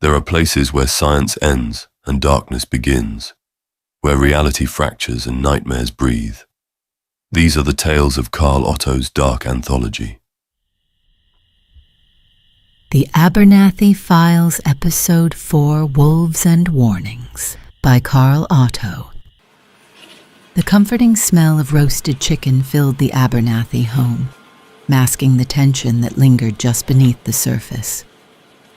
There are places where science ends and darkness begins, where reality fractures and nightmares breathe. These are the tales of Carl Otto's dark anthology. The Abermathy Files, Episode 4, Wolves and Warnings, by Carl Otto. The comforting smell of roasted chicken filled the Abermathy home, masking the tension that lingered just beneath the surface.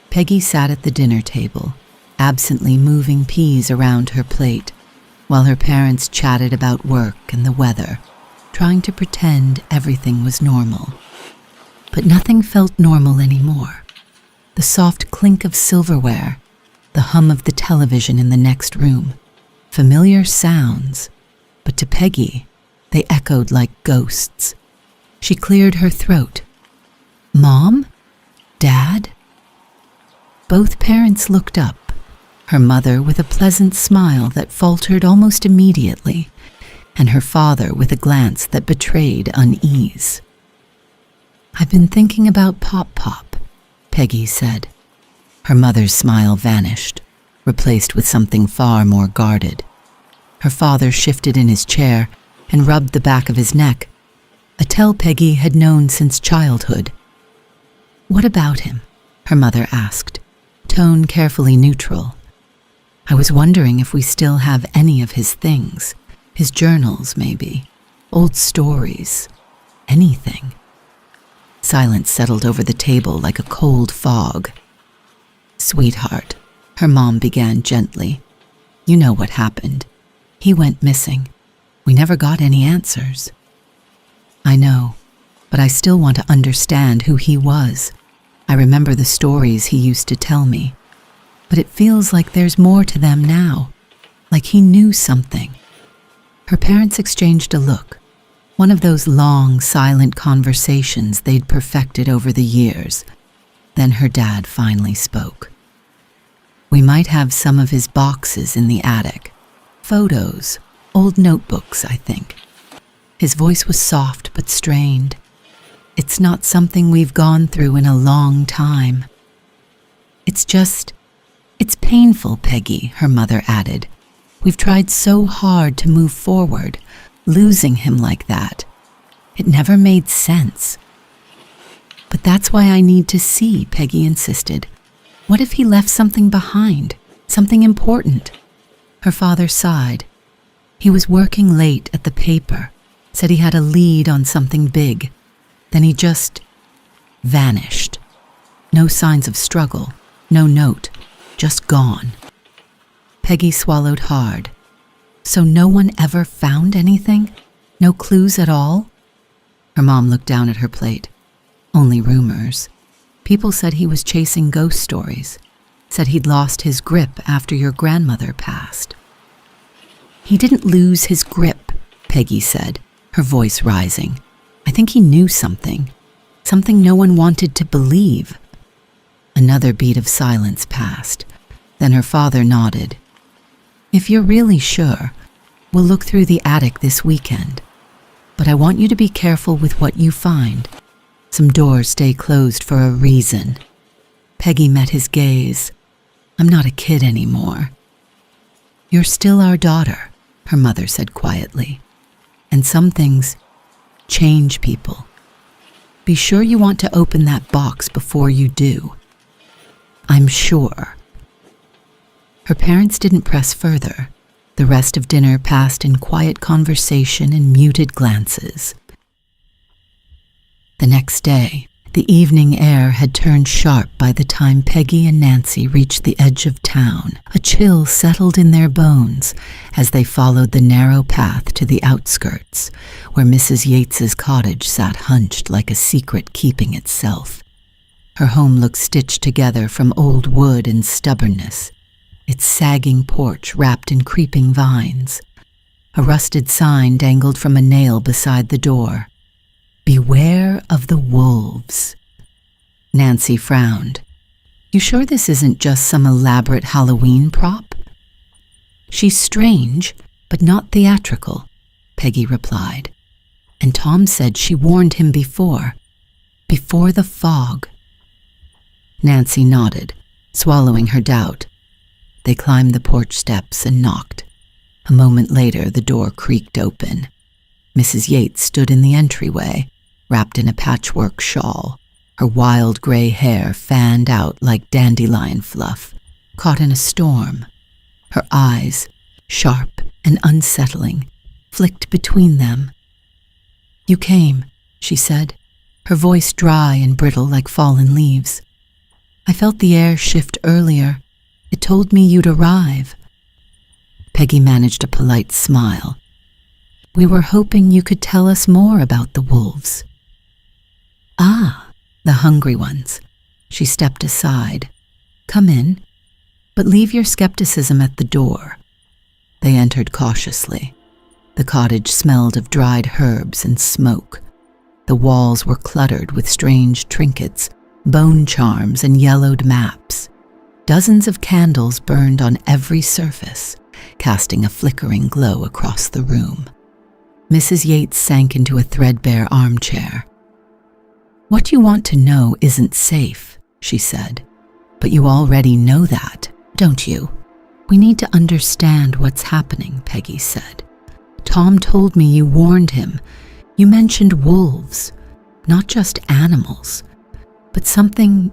Peggy sat at the dinner table, absently moving peas around her plate, while her parents chatted about work and the weather, trying to pretend everything was normal. But nothing felt normal anymore. The soft clink of silverware, the hum of the television in the next room, familiar sounds, but to Peggy, they echoed like ghosts. She cleared her throat. Mom? Dad? Both parents looked up, her mother with a pleasant smile that faltered almost immediately, and her father with a glance that betrayed unease. I've been thinking about Pop-Pop, Peggy said. Her mother's smile vanished, replaced with something far more guarded. Her father shifted in his chair and rubbed the back of his neck, a tell Peggy had known since childhood. What about him? Her mother asked, tone carefully neutral. I was wondering if we still have any of his things, his journals maybe, old stories, anything. Silence settled over the table like a cold fog. Sweetheart, her mom began gently. You know what happened. He went missing. We never got any answers. I know, but I still want to understand who he was. I remember the stories he used to tell me, but it feels like there's more to them now, like he knew something. Her parents exchanged a look, one of those long, silent conversations they'd perfected over the years. Then her dad finally spoke. We might have some of his boxes in the attic. Photos, old notebooks, I think. His voice was soft but strained. It's not something we've gone through in a long time. It's painful, Peggy, her mother added. We've tried so hard to move forward, losing him like that. It never made sense. But that's why I need to see, Peggy insisted. What if he left something behind, something important? Her father sighed. He was working late at the paper, said he had a lead on something big. Then he just vanished. No signs of struggle, no note, just gone. Peggy swallowed hard. So no one ever found anything? No clues at all? Her mom looked down at her plate. Only rumors. People said he was chasing ghost stories, said he'd lost his grip after your grandmother passed. He didn't lose his grip, Peggy said, her voice rising. I think he knew something no one wanted to believe. Another beat of silence passed. Then her father nodded. If you're really sure, we'll look through the attic this weekend. But I want you to be careful with what you find. Some doors stay closed for a reason. Peggy met his gaze. I'm not a kid anymore. You're still our daughter, her mother said quietly. And some things change people. Be sure you want to open that box before you do. I'm sure. Her parents didn't press further. The rest of dinner passed in quiet conversation and muted glances. The next day, the evening air had turned sharp by the time Peggy and Nancy reached the edge of town. A chill settled in their bones as they followed the narrow path to the outskirts, where Mrs. Yates's cottage sat hunched like a secret keeping itself. Her home looked stitched together from old wood and stubbornness, its sagging porch wrapped in creeping vines. A rusted sign dangled from a nail beside the door. Beware of the wolves. Nancy frowned. You sure this isn't just some elaborate Halloween prop? She's strange, but not theatrical, Peggy replied. And Tom said she warned him before the fog. Nancy nodded, swallowing her doubt. They climbed the porch steps and knocked. A moment later, the door creaked open. Mrs. Yates stood in the entryway, wrapped in a patchwork shawl, her wild gray hair fanned out like dandelion fluff, caught in a storm. Her eyes, sharp and unsettling, flicked between them. "You came," she said, her voice dry and brittle like fallen leaves. "I felt the air shift earlier. It told me you'd arrive." Peggy managed a polite smile. "We were hoping you could tell us more about the wolves." "Ah, the hungry ones." She stepped aside. "Come in, but leave your skepticism at the door." They entered cautiously. The cottage smelled of dried herbs and smoke. The walls were cluttered with strange trinkets, bone charms, and yellowed maps. Dozens of candles burned on every surface, casting a flickering glow across the room. Mrs. Yates sank into a threadbare armchair. "What you want to know isn't safe," she said. "But you already know that, don't you?" "We need to understand what's happening," Peggy said. "Tom told me you warned him. You mentioned wolves, not just animals, but something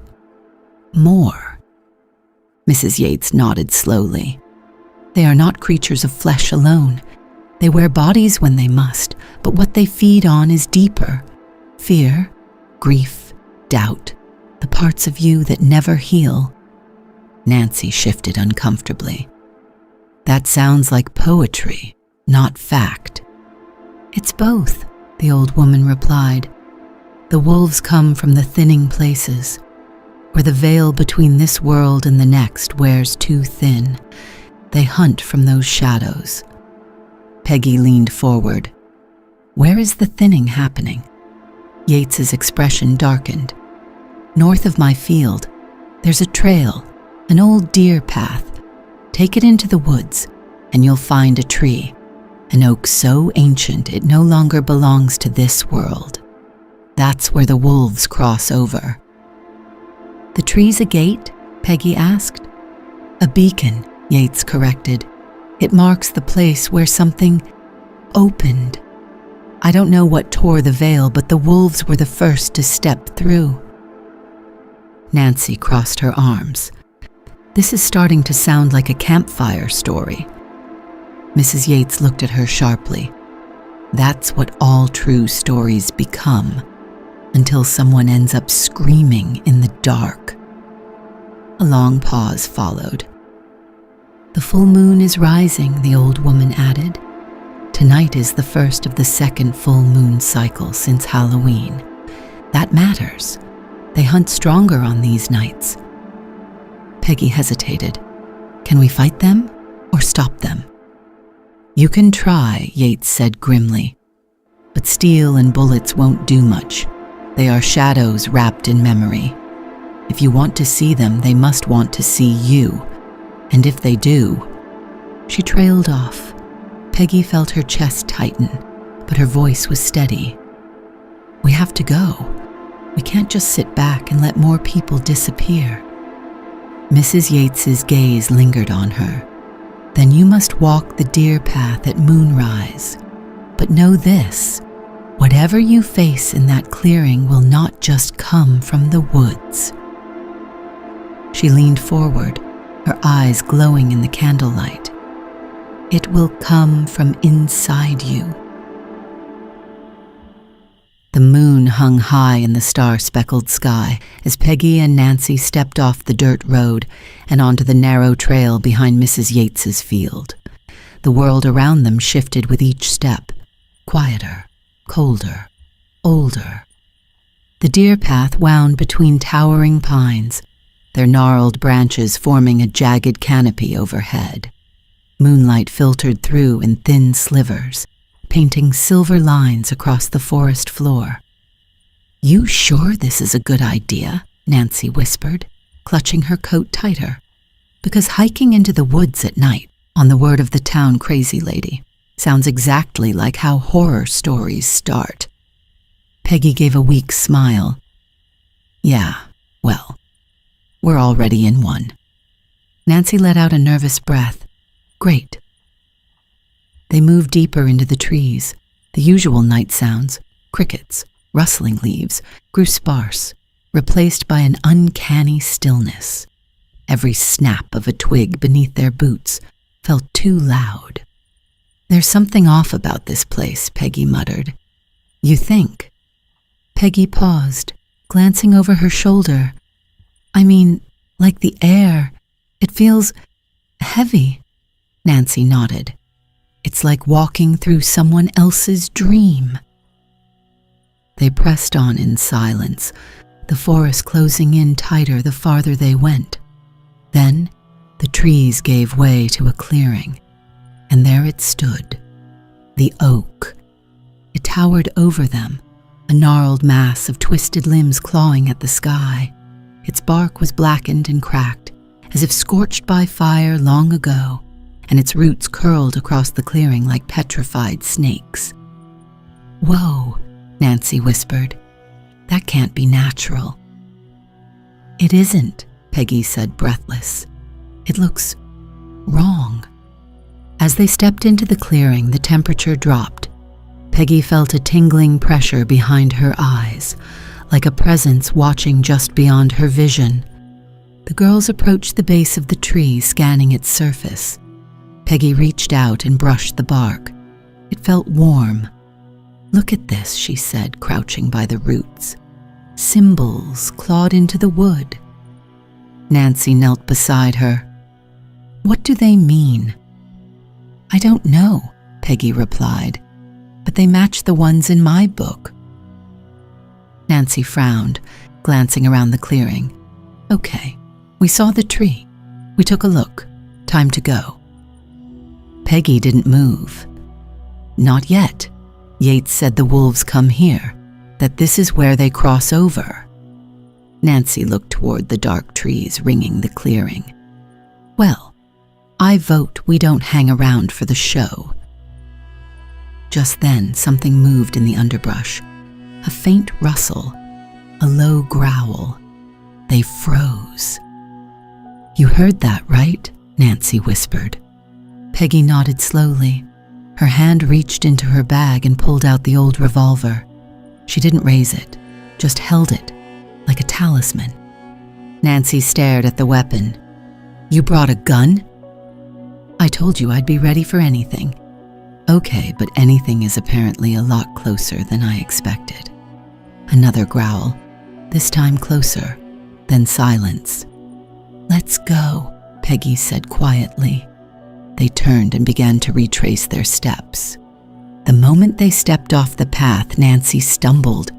more." Mrs. Yates nodded slowly. "They are not creatures of flesh alone. They wear bodies when they must, but what they feed on is deeper. Fear, grief, doubt, the parts of you that never heal." Nancy shifted uncomfortably. "That sounds like poetry, not fact." "It's both," the old woman replied. "The wolves come from the thinning places, where the veil between this world and the next wears too thin. They hunt from those shadows." Peggy leaned forward. "Where is the thinning happening?" Yates's expression darkened. "North of my field, there's a trail, an old deer path. Take it into the woods, and you'll find a tree, an oak so ancient it no longer belongs to this world. That's where the wolves cross over." "The tree's a gate?" Peggy asked. "A beacon," Yates corrected. "It marks the place where something opened. I don't know what tore the veil, but the wolves were the first to step through." Nancy crossed her arms. "This is starting to sound like a campfire story." Mrs. Yates looked at her sharply. "That's what all true stories become, until someone ends up screaming in the dark." A long pause followed. "The full moon is rising," the old woman added. "Tonight is the first of the second full moon cycle since Halloween. That matters. They hunt stronger on these nights." Peggy hesitated. "Can we fight them or stop them?" "You can try," Yates said grimly. "But steel and bullets won't do much. They are shadows wrapped in memory. If you want to see them, they must want to see you. And if they do..." She trailed off. Peggy felt her chest tighten, but her voice was steady. "We have to go. We can't just sit back and let more people disappear." Mrs. Yates's gaze lingered on her. "Then you must walk the deer path at moonrise. But know this, whatever you face in that clearing will not just come from the woods." She leaned forward, her eyes glowing in the candlelight. "It will come from inside you." The moon hung high in the star-speckled sky as Peggy and Nancy stepped off the dirt road and onto the narrow trail behind Mrs. Yates's field. The world around them shifted with each step, quieter, colder, older. The deer path wound between towering pines, their gnarled branches forming a jagged canopy overhead. Moonlight filtered through in thin slivers, painting silver lines across the forest floor. "You sure this is a good idea?" Nancy whispered, clutching her coat tighter. "Because hiking into the woods at night, on the word of the town crazy lady, sounds exactly like how horror stories start." Peggy gave a weak smile. "Yeah, well, we're already in one." Nancy let out a nervous breath. Great. They moved deeper into the trees. The usual night sounds, crickets, rustling leaves, grew sparse, replaced by an uncanny stillness. Every snap of a twig beneath their boots felt too loud. There's something off about this place, Peggy muttered. You think? Peggy paused, glancing over her shoulder. I mean, like the air. It feels heavy. Nancy nodded. It's like walking through someone else's dream. They pressed on in silence, the forest closing in tighter the farther they went. Then the trees gave way to a clearing, and there it stood, the oak. It towered over them, a gnarled mass of twisted limbs clawing at the sky. Its bark was blackened and cracked, as if scorched by fire long ago, and its roots curled across the clearing like petrified snakes. Whoa, Nancy whispered. That can't be natural. It isn't, Peggy said, breathless. It looks wrong. As they stepped into the clearing, the temperature dropped. Peggy felt a tingling pressure behind her eyes, like a presence watching just beyond her vision. The girls approached the base of the tree, scanning its surface. Peggy reached out and brushed the bark. It felt warm. Look at this, she said, crouching by the roots. Symbols clawed into the wood. Nancy knelt beside her. What do they mean? I don't know, Peggy replied, but they match the ones in my book. Nancy frowned, glancing around the clearing. Okay, we saw the tree. We took a look. Time to go. Peggy didn't move. Not yet. Yates said the wolves come here, that this is where they cross over. Nancy looked toward the dark trees ringing the clearing. Well, I vote we don't hang around for the show. Just then, something moved in the underbrush. A faint rustle, a low growl. They froze. You heard that, right? Nancy whispered. Peggy nodded slowly. Her hand reached into her bag and pulled out the old revolver. She didn't raise it, just held it, like a talisman. Nancy stared at the weapon. You brought a gun? I told you I'd be ready for anything. Okay, but anything is apparently a lot closer than I expected. Another growl, this time closer, then silence. Let's go, Peggy said quietly. They turned and began to retrace their steps. The moment they stepped off the path, Nancy stumbled.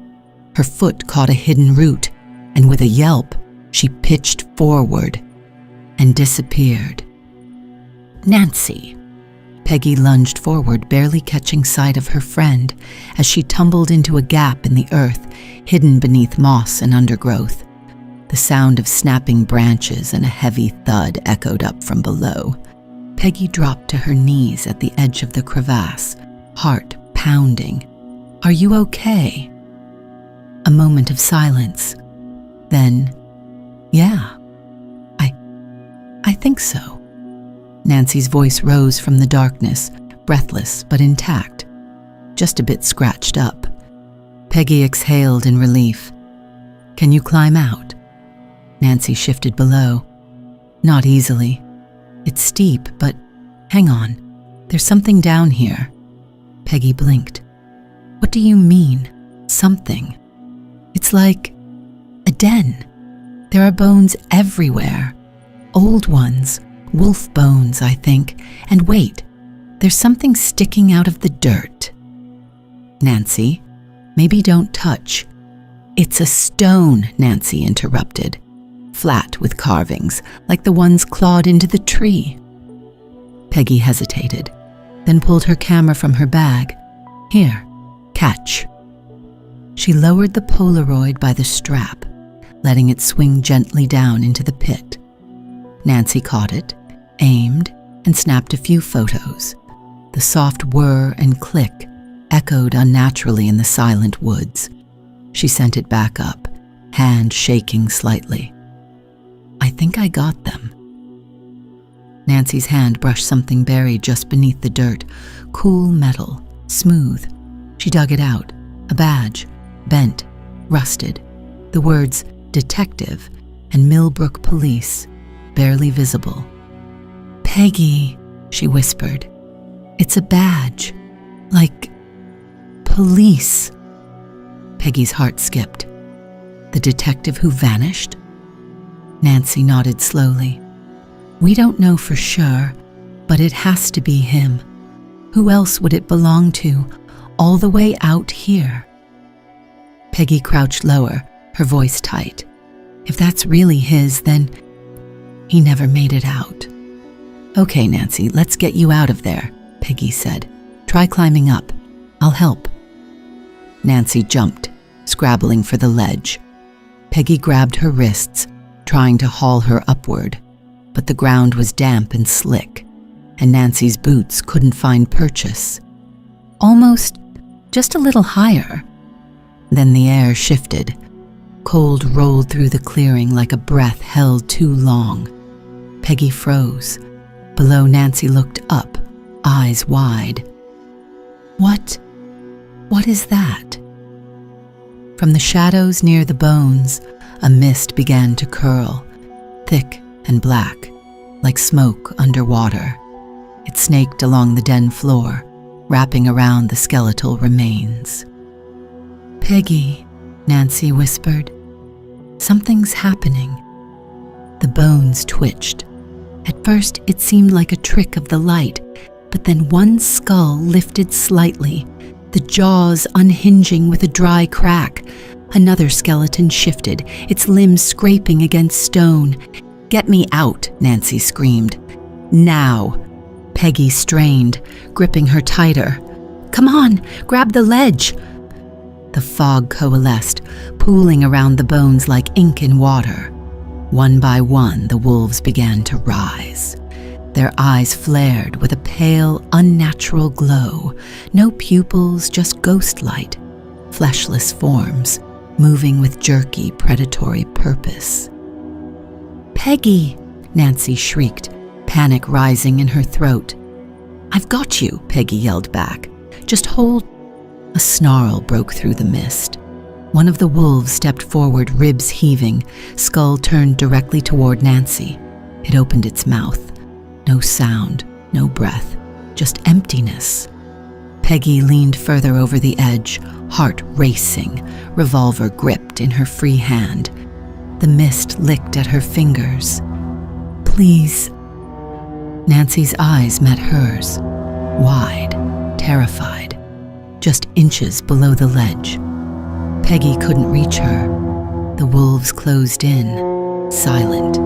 Her foot caught a hidden root, and with a yelp, she pitched forward and disappeared. Nancy! Peggy lunged forward, barely catching sight of her friend as she tumbled into a gap in the earth, hidden beneath moss and undergrowth. The sound of snapping branches and a heavy thud echoed up from below. Peggy dropped to her knees at the edge of the crevasse, heart pounding. Are you okay? A moment of silence. Then, yeah, I think so. Nancy's voice rose from the darkness, breathless but intact, just a bit scratched up. Peggy exhaled in relief. Can you climb out? Nancy shifted below. Not easily. It's steep, but hang on. There's something down here. Peggy blinked. What do you mean, something? It's like a den. There are bones everywhere. Old ones, wolf bones, I think. And wait, there's something sticking out of the dirt. Nancy, maybe don't touch. It's a stone, Nancy interrupted. Flat with carvings, like the ones clawed into the tree. Peggy hesitated, then pulled her camera from her bag. Here, catch. She lowered the Polaroid by the strap, letting it swing gently down into the pit. Nancy caught it, aimed, and snapped a few photos. The soft whir and click echoed unnaturally in the silent woods. She sent it back up, hand shaking slightly. I think I got them. Nancy's hand brushed something buried just beneath the dirt. Cool metal, smooth. She dug it out. A badge, bent, rusted. The words "Detective" and "Millbrook Police" barely visible. "Peggy," she whispered. "It's a badge. Like police." Peggy's heart skipped. The detective who vanished? Nancy nodded slowly. "We don't know for sure, but it has to be him. Who else would it belong to, all the way out here?" Peggy crouched lower, her voice tight. If that's really his, then he never made it out. "Okay, Nancy, let's get you out of there," Peggy said. "Try climbing up. I'll help." Nancy jumped, scrabbling for the ledge. Peggy grabbed her wrists, trying to haul her upward, but the ground was damp and slick, and Nancy's boots couldn't find purchase. Almost just a little higher. Then the air shifted. Cold rolled through the clearing like a breath held too long. Peggy froze. Below, Nancy looked up, eyes wide. What is that?" From the shadows near the bones, a mist began to curl, thick and black, like smoke underwater. It snaked along the den floor, wrapping around the skeletal remains. "Peggy," Nancy whispered. "Something's happening." The bones twitched. At first, it seemed like a trick of the light, but then one skull lifted slightly, the jaws unhinging with a dry crack. Another skeleton shifted, its limbs scraping against stone. "Get me out," Nancy screamed. "Now." Peggy strained, gripping her tighter. "Come on, grab the ledge." The fog coalesced, pooling around the bones like ink in water. One by one, the wolves began to rise. Their eyes flared with a pale, unnatural glow. No pupils, just ghost light. Fleshless forms, moving with jerky, predatory purpose. "Peggy!" Nancy shrieked, panic rising in her throat. "I've got you," Peggy yelled back. "Just hold." A snarl broke through the mist. One of the wolves stepped forward, ribs heaving, skull turned directly toward Nancy. It opened its mouth. No sound, no breath, just emptiness. Peggy leaned further over the edge, heart racing, revolver gripped in her free hand. The mist licked at her fingers. "Please." Nancy's eyes met hers, wide, terrified, just inches below the ledge. Peggy couldn't reach her. The wolves closed in, silent,